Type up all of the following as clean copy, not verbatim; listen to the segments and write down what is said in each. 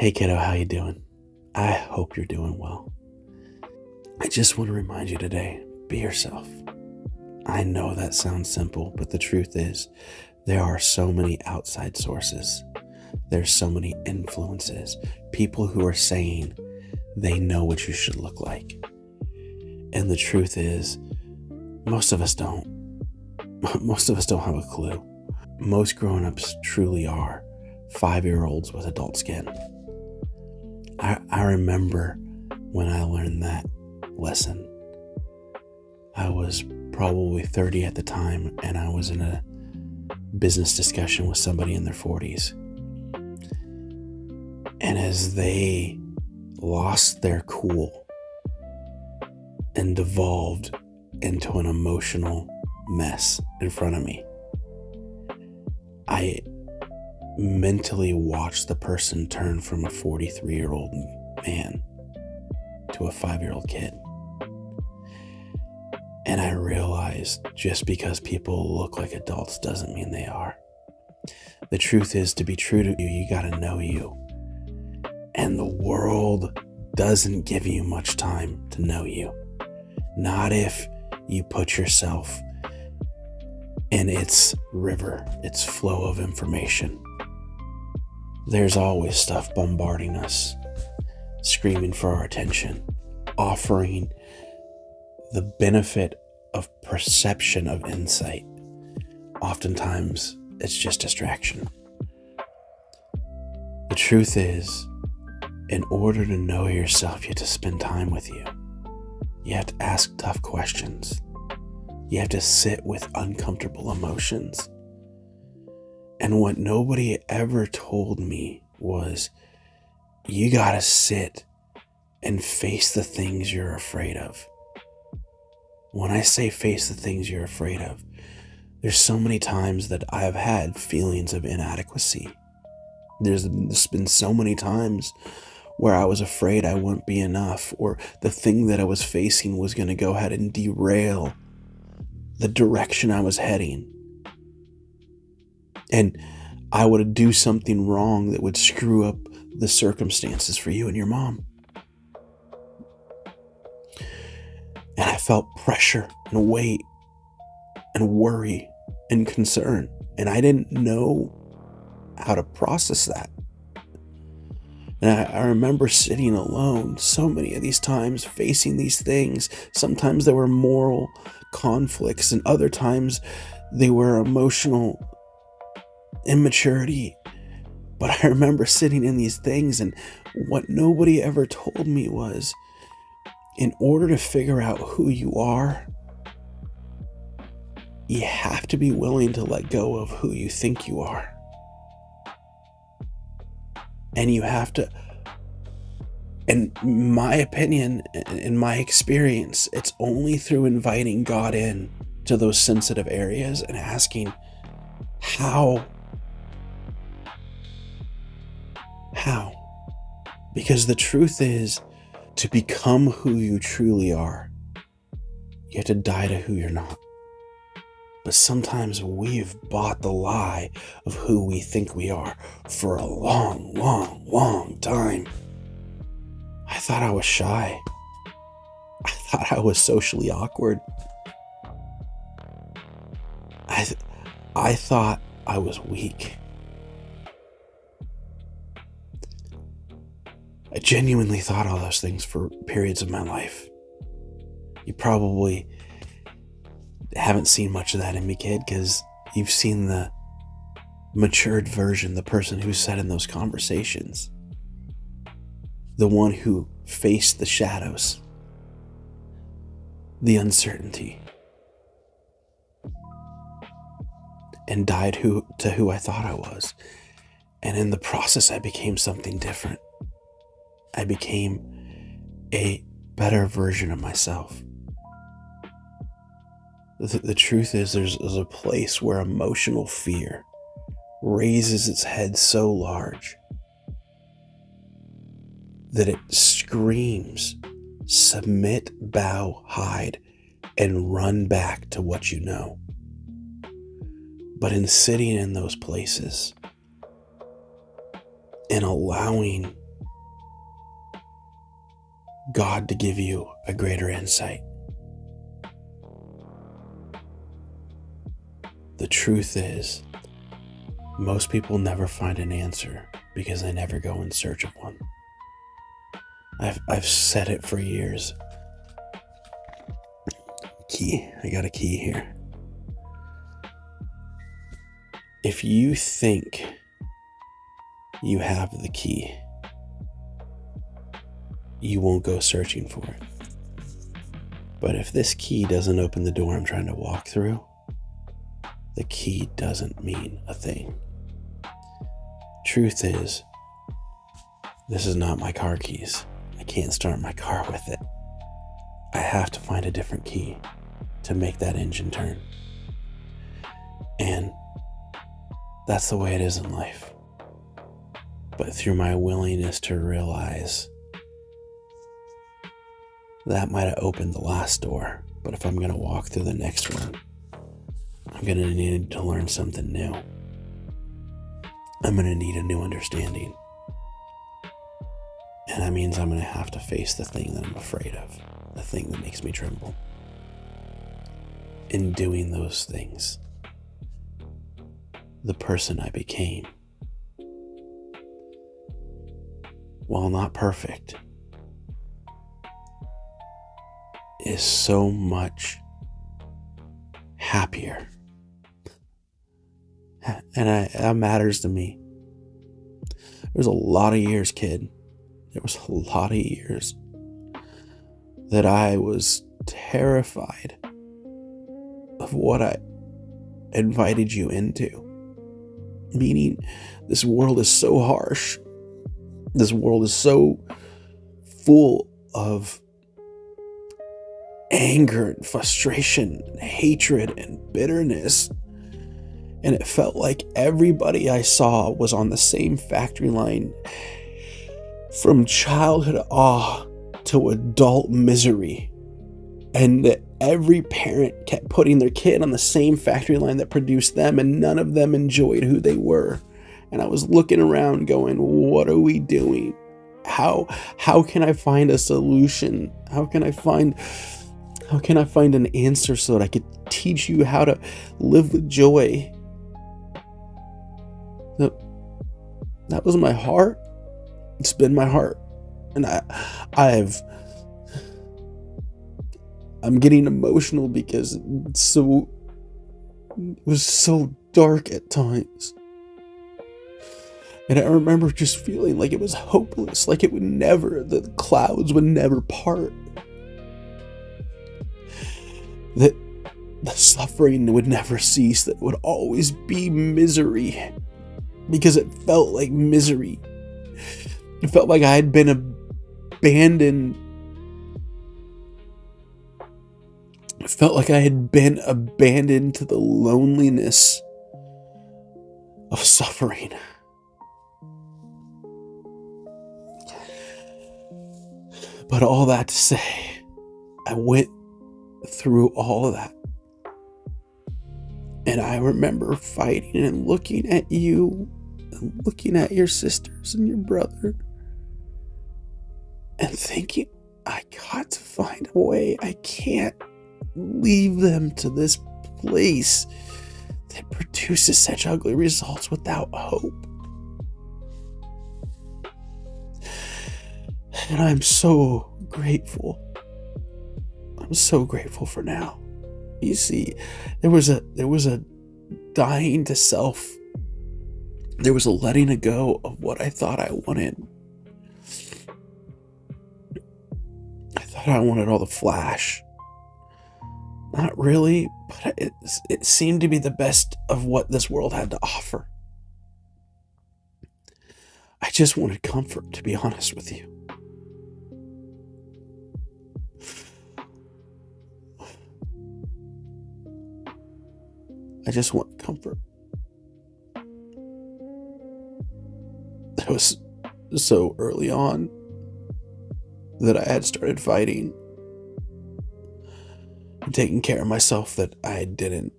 Hey kiddo, how you doing? I hope you're doing well. I just want to remind you today, be yourself. I know that sounds simple, but the truth is, there are so many outside sources. There's so many influences, people who are saying they know what you should look like. And the truth is, most of us don't. Most of us don't have a clue. Most grown-ups truly are 5-year-olds with adult skin. I remember when I learned that lesson. I was probably 30 at the time, and I was in a business discussion with somebody in their 40s. And as they lost their cool and devolved into an emotional mess in front of me, I mentally watched the person turn from a 43-year-old man to a 5-year-old kid. And I realized just because people look like adults doesn't mean they are. The truth is, to be true to you, you gotta know you. And the world doesn't give you much time to know you. Not if you put yourself in its river, its flow of information. There's always stuff bombarding us, screaming for our attention, offering the benefit of perception of insight. Oftentimes, it's just distraction. The truth is, in order to know yourself, you have to spend time with you. You have to ask tough questions. You have to sit with uncomfortable emotions. And what nobody ever told me was, you gotta sit and face the things you're afraid of. When I say face the things you're afraid of, there's so many times that I've had feelings of inadequacy. There's been so many times where I was afraid I wouldn't be enough, or the thing that I was facing was going to go ahead and derail the direction I was heading. And I would do something wrong that would screw up the circumstances for you and your mom. And I felt pressure and weight and worry and concern. And I didn't know how to process that. And I remember sitting alone so many of these times, facing these things. Sometimes there were moral conflicts, and other times they were emotional immaturity. But I remember sitting in these things, and what nobody ever told me was, in order to figure out who you are, you have to be willing to let go of who you think you are. And you have to, in my opinion, in my experience, it's only through inviting God in to those sensitive areas and asking, how? Because the truth is, to become who you truly are, you have to die to who you're not. But sometimes we've bought the lie of who we think we are for a long time. I thought I was shy. I thought I was socially awkward. I thought I was weak. I genuinely thought all those things for periods of my life. You probably haven't seen much of that in me, kid, because you've seen the matured version, the person who sat in those conversations, the one who faced the shadows, the uncertainty, and died to who I thought I was. And in the process, I became something different. I became a better version of myself. The truth is, there's a place where emotional fear raises its head so large that it screams, submit, bow, hide, and run back to what you know. But in sitting in those places and allowing God to give you a greater insight. The truth is, most people never find an answer because they never go in search of one. I've said it for years. I got a key here. If you think you have the key, you won't go searching for it. But if this key doesn't open the door I'm trying to walk through, the key doesn't mean a thing. Truth is, this is not my car keys. I can't start my car with it. I have to find a different key to make that engine turn. And that's the way it is in life. But through my willingness to realize that might have opened the last door, but if I'm going to walk through the next one, I'm going to need to learn something new. I'm going to need a new understanding. And that means I'm going to have to face the thing that I'm afraid of, the thing that makes me tremble. In doing those things, the person I became, while not perfect, is so much happier. And that matters to me. There's a lot of years, kid. There was a lot of years that I was terrified of what I invited you into. Meaning, this world is so harsh. This world is so full of anger and frustration and hatred and bitterness. And it felt like everybody I saw was on the same factory line, from childhood awe to adult misery. And that every parent kept putting their kid on the same factory line that produced them, and none of them enjoyed who they were. And I was looking around going, what are we doing? How can I find a solution? How can I find an answer so that I could teach you how to live with joy? That was my heart. It's been my heart. And I'm getting emotional because it was so dark at times. And I remember just feeling like it was hopeless, like the clouds would never part. That the suffering would never cease, that it would always be misery. Because it felt like misery. It felt like I had been abandoned. It felt like I had been abandoned to the loneliness of suffering. But all that to say, I went through all of that. And I remember fighting and looking at you, and looking at your sisters and your brother, and thinking, I got to find a way. I can't leave them to this place that produces such ugly results without hope. And I'm so grateful. I'm so grateful for now. You see, there was a dying to self. There was a letting go of what I thought I wanted. I thought I wanted all the flash. Not really, but it seemed to be the best of what this world had to offer. I just wanted comfort, to be honest with you. I just want comfort. It was so early on that I had started fighting and taking care of myself that I didn't.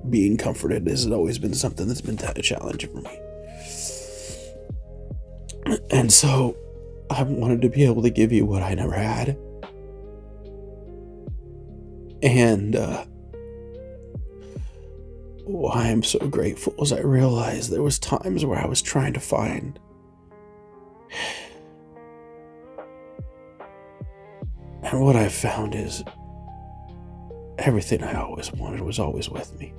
Being comforted has always been something that's been a challenge for me. And so I wanted to be able to give you what I never had. And why I'm so grateful is I realized there was times where I was trying to find and what I found is everything I always wanted was always with me.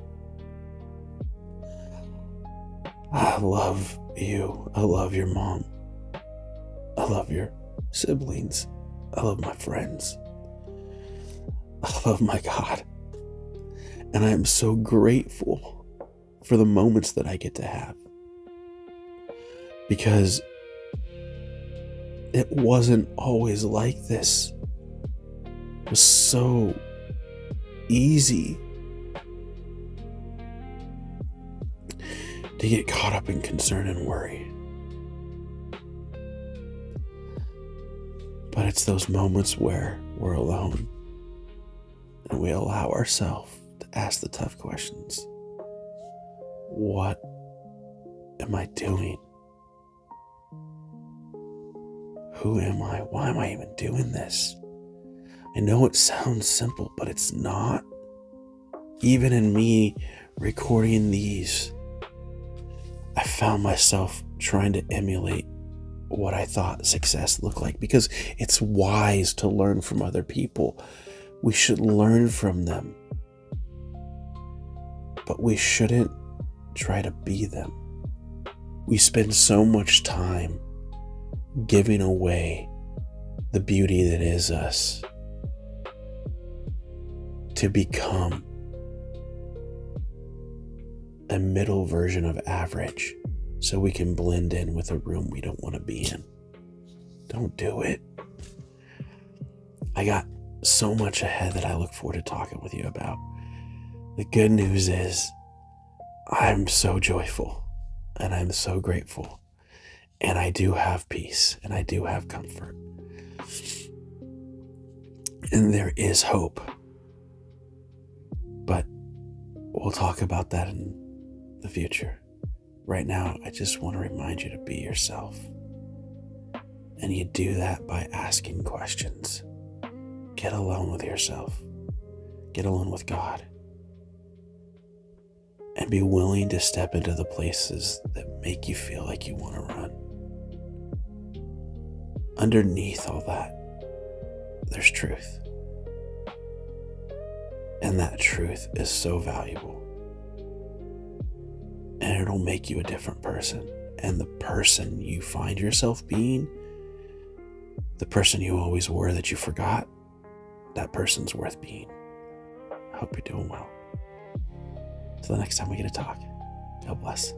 I love you. I love your mom. I love your siblings. I love my friends. I love my God. And I am so grateful for the moments that I get to have. Because it wasn't always like this. It was so easy to get caught up in concern and worry. But it's those moments where we're alone and we allow ourselves to ask the tough questions. What am I doing? Who am I? Why am I even doing this? I know it sounds simple, but it's not. Even in me recording these, I found myself trying to emulate what I thought success looked like, because it's wise to learn from other people. We should learn from them, but we shouldn't try to be them. We spend so much time giving away the beauty that is us to become a middle version of average so we can blend in with a room we don't want to be in. Don't do it. I got so much ahead that I look forward to talking with you about. The good news is I'm so joyful and I'm so grateful, and I do have peace and I do have comfort, and there is hope. But we'll talk about that in the future. Right now, I just want to remind you to be yourself. And you do that by asking questions. Get alone with yourself. Get alone with God. And be willing to step into the places that make you feel like you want to run. Underneath all that, there's truth. And that truth is so valuable. And it'll make you a different person. And the person you find yourself being, the person you always were that you forgot, that person's worth being. I hope you're doing well. Till the next time we get to talk. God bless.